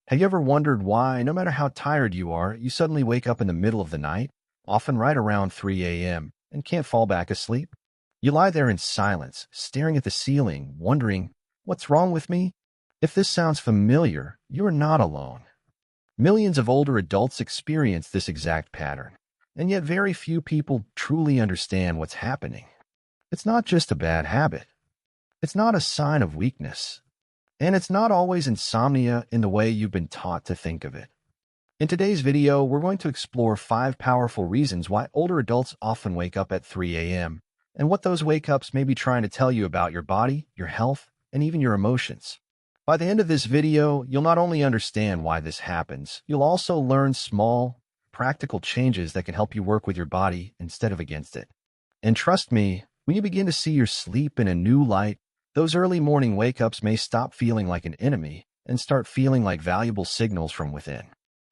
Have you ever wondered why, no matter how tired you are, you suddenly wake up in the middle of the night, often right around 3 a.m., and can't fall back asleep? You lie there in silence, staring at the ceiling, wondering, what's wrong with me? If this sounds familiar, you are not alone. Millions of older adults experience this exact pattern, and yet very few people truly understand what's happening. It's not just a bad habit. It's not a sign of weakness. And it's not always insomnia in the way you've been taught to think of it. In today's video, we're going to explore 5 powerful reasons why older adults often wake up at 3 a.m. and what those wake-ups may be trying to tell you about your body, your health, and even your emotions. By the end of this video, you'll not only understand why this happens, you'll also learn small, practical changes that can help you work with your body instead of against it. And trust me, when you begin to see your sleep in a new light, those early morning wake-ups may stop feeling like an enemy and start feeling like valuable signals from within.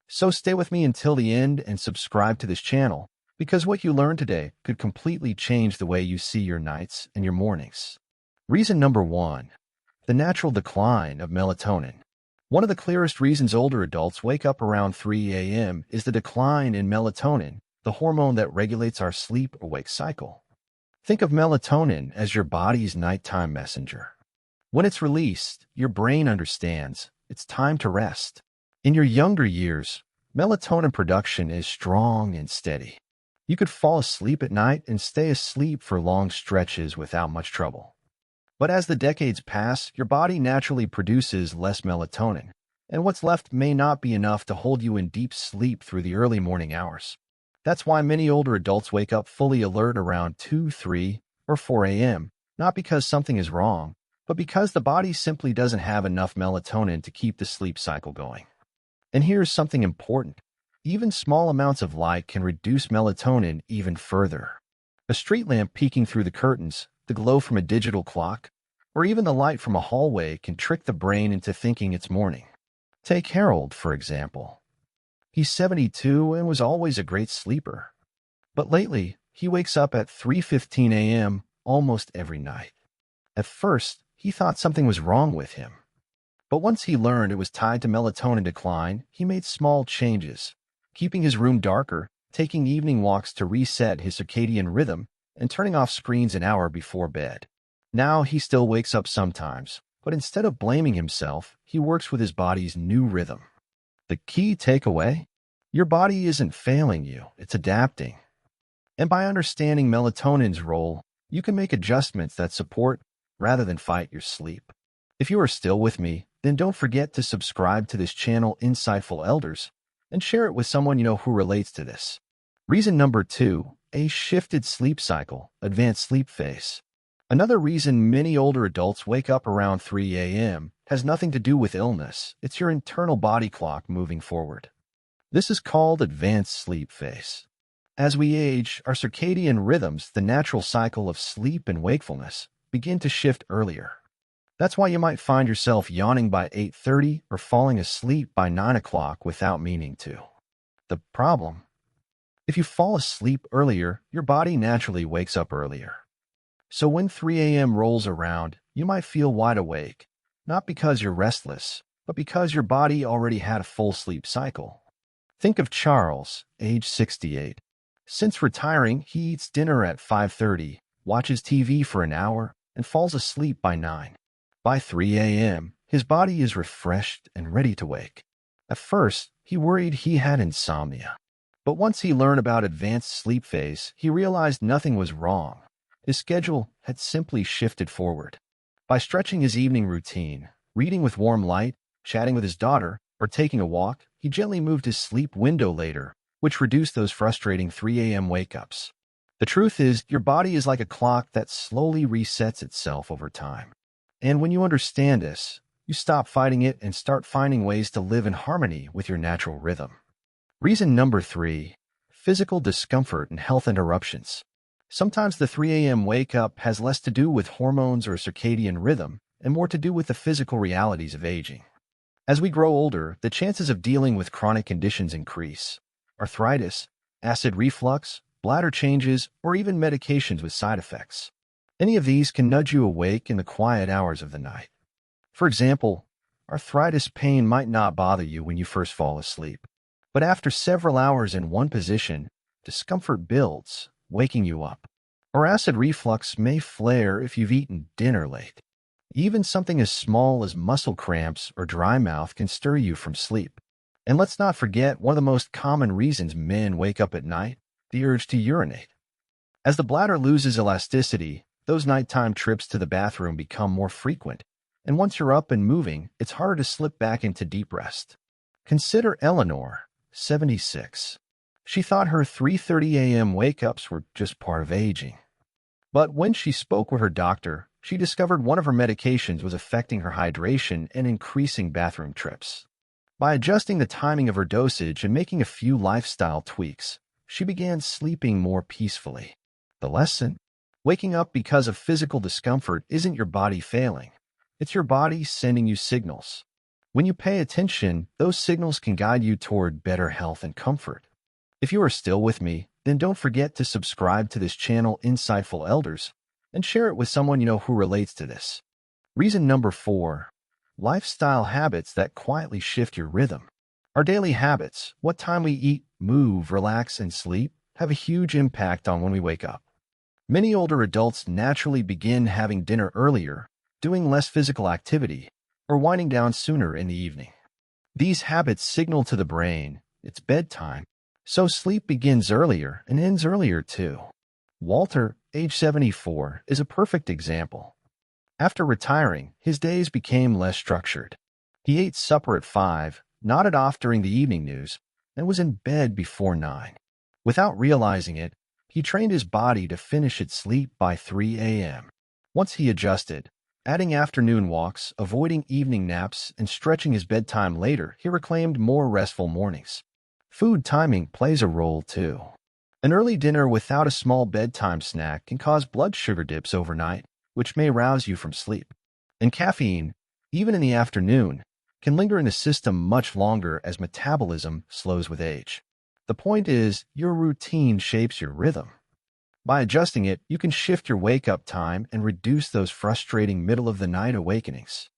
So stay with me until the end and subscribe to this channel, because what you learn today could completely change the way you see your nights and your mornings. Reason number 1, the natural decline of melatonin. One of the clearest reasons older adults wake up around 3 a.m. is the decline in melatonin, the hormone that regulates our sleep-awake cycle. Think of melatonin as your body's nighttime messenger. When it's released, your brain understands it's time to rest. In your younger years, melatonin production is strong and steady. You could fall asleep at night and stay asleep for long stretches without much trouble. But as the decades pass, your body naturally produces less melatonin, and what's left may not be enough to hold you in deep sleep through the early morning hours. That's why many older adults wake up fully alert around 2, 3, or 4 a.m., not because something is wrong, but because the body simply doesn't have enough melatonin to keep the sleep cycle going. And here's something important. Even small amounts of light can reduce melatonin even further. A street lamp peeking through the curtains, the glow from a digital clock, or even the light from a hallway can trick the brain into thinking it's morning. Take Harold, for example. He's 72 and was always a great sleeper. But lately, he wakes up at 3:15 a.m. almost every night. At first, he thought something was wrong with him. But once he learned it was tied to melatonin decline, he made small changes, keeping his room darker, taking evening walks to reset his circadian rhythm, and turning off screens an hour before bed. Now he still wakes up sometimes, but instead of blaming himself, he works with his body's new rhythm. The key takeaway? Your body isn't failing you, it's adapting. And by understanding melatonin's role, you can make adjustments that support rather than fight your sleep. If you are still with me, then don't forget to subscribe to this channel, Insightful Elders, and share it with someone you know who relates to this. Reason number 2, a shifted sleep cycle, advanced sleep phase. Another reason many older adults wake up around 3 a.m. has nothing to do with illness. It's your internal body clock moving forward. This is called advanced sleep phase. As we age, our circadian rhythms, the natural cycle of sleep and wakefulness, begin to shift earlier. That's why you might find yourself yawning by 8:30 or falling asleep by 9 o'clock without meaning to. The problem? If you fall asleep earlier, your body naturally wakes up earlier. So when 3 a.m. rolls around, you might feel wide awake, not because you're restless, but because your body already had a full sleep cycle. Think of Charles, age 68. Since retiring, he eats dinner at 5:30, watches TV for an hour, and falls asleep by 9. By 3 a.m., his body is refreshed and ready to wake. At first, he worried he had insomnia. But once he learned about advanced sleep phase, he realized nothing was wrong. His schedule had simply shifted forward. By stretching his evening routine, reading with warm light, chatting with his daughter, or taking a walk, he gently moved his sleep window later, which reduced those frustrating 3 a.m. wake-ups. The truth is, your body is like a clock that slowly resets itself over time. And when you understand this, you stop fighting it and start finding ways to live in harmony with your natural rhythm. Reason number 3, physical discomfort and health interruptions. Sometimes the 3 a.m. wake-up has less to do with hormones or circadian rhythm and more to do with the physical realities of aging. As we grow older, the chances of dealing with chronic conditions increase. Arthritis, acid reflux, bladder changes, or even medications with side effects. Any of these can nudge you awake in the quiet hours of the night. For example, Arthritis pain might not bother you when you first fall asleep. But after several hours in one position, discomfort builds, waking you up. Or acid reflux may flare if you've eaten dinner late. Even something as small as muscle cramps or dry mouth can stir you from sleep. And let's not forget one of the most common reasons men wake up at night, the urge to urinate. As the bladder loses elasticity, those nighttime trips to the bathroom become more frequent. And once you're up and moving, it's harder to slip back into deep rest. Consider Eleanor, 76. She thought her 3:30 a.m. wake-ups were just part of aging. But when she spoke with her doctor, she discovered one of her medications was affecting her hydration and increasing bathroom trips. By adjusting the timing of her dosage and making a few lifestyle tweaks, she began sleeping more peacefully. The lesson? Waking up because of physical discomfort isn't your body failing. It's your body sending you signals. When you pay attention, those signals can guide you toward better health and comfort. If you are still with me, then don't forget to subscribe to this channel, Insightful Elders, and share it with someone you know who relates to this. Reason number 4. Lifestyle habits that quietly shift your rhythm. Our daily habits, what time we eat, move, relax, and sleep, have a huge impact on when we wake up. Many older adults naturally begin having dinner earlier, doing less physical activity, or winding down sooner in the evening. These habits signal to the brain it's bedtime, so sleep begins earlier and ends earlier too. Walter, age 74, is a perfect example. After retiring, his days became less structured. He ate supper at 5, nodded off during the evening news, and was in bed before 9. Without realizing it, he trained his body to finish its sleep by 3 a.m. Once he adjusted, adding afternoon walks, avoiding evening naps, and stretching his bedtime later, he reclaimed more restful mornings. Food timing plays a role too. An early dinner without a small bedtime snack can cause blood sugar dips overnight, which may rouse you from sleep. And caffeine, even in the afternoon, can linger in the system much longer as metabolism slows with age. The point is, your routine shapes your rhythm. By adjusting it, you can shift your wake-up time and reduce those frustrating middle-of-the-night awakenings.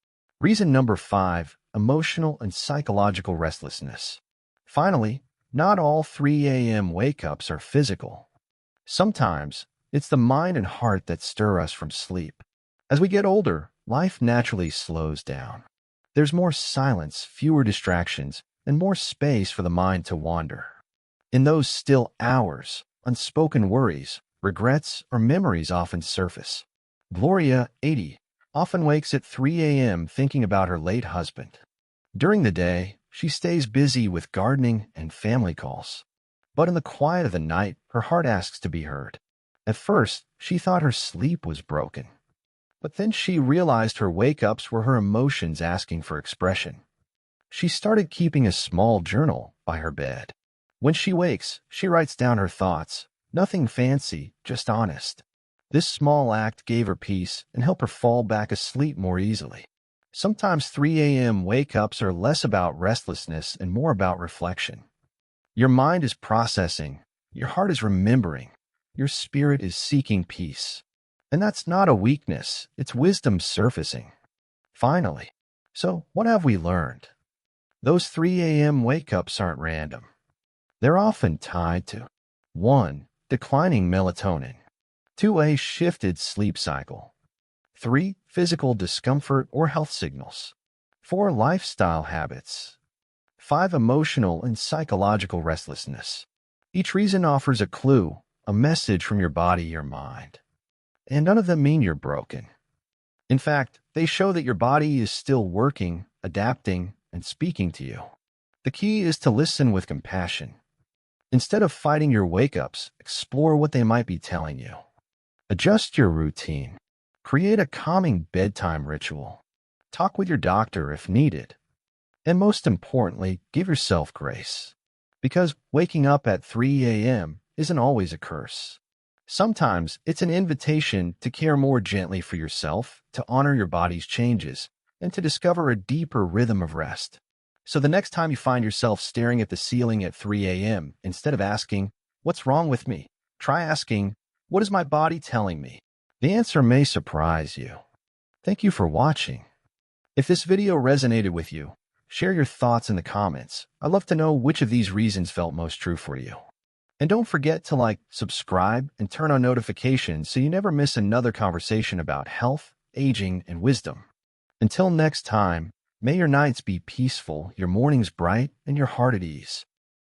Reason number 5, emotional and psychological restlessness. Finally, not all 3 a.m. wake-ups are physical. Sometimes, it's the mind and heart that stir us from sleep. As we get older, life naturally slows down. There's more silence, fewer distractions, and more space for the mind to wander. In those still hours, unspoken worries, regrets, or memories often surface. Gloria, 80, often wakes at 3 a.m. thinking about her late husband. During the day, she stays busy with gardening and family calls. But in the quiet of the night, her heart asks to be heard. At first, she thought her sleep was broken. But then she realized her wake-ups were her emotions asking for expression. She started keeping a small journal by her bed. When she wakes, she writes down her thoughts. Nothing fancy, just honest. This small act gave her peace and helped her fall back asleep more easily. Sometimes 3 a.m. wake-ups are less about restlessness and more about reflection. Your mind is processing, your heart is remembering, your spirit is seeking peace. And that's not a weakness, it's wisdom surfacing. Finally, so what have we learned? Those 3 a.m. wake-ups aren't random. They're often tied to 1. Declining melatonin. 2. A shifted sleep cycle. 3. Physical discomfort or health signals. 4. Lifestyle habits. 5. Emotional and psychological restlessness. Each reason offers a clue, a message from your body or mind. And none of them mean you're broken. In fact, they show that your body is still working, adapting, and speaking to you. The key is to listen with compassion. Instead of fighting your wake-ups, explore what they might be telling you. Adjust your routine. Create a calming bedtime ritual. Talk with your doctor if needed. And most importantly, give yourself grace. Because waking up at 3 a.m. isn't always a curse. Sometimes it's an invitation to care more gently for yourself, to honor your body's changes, and to discover a deeper rhythm of rest. So the next time you find yourself staring at the ceiling at 3 a.m., instead of asking, "What's wrong with me?" try asking, "What is my body telling me?" The answer may surprise you. Thank you for watching. If this video resonated with you, share your thoughts in the comments. I'd love to know which of these reasons felt most true for you. And don't forget to like, subscribe, and turn on notifications so you never miss another conversation about health, aging, and wisdom. Until next time, may your nights be peaceful, your mornings bright, and your heart at ease.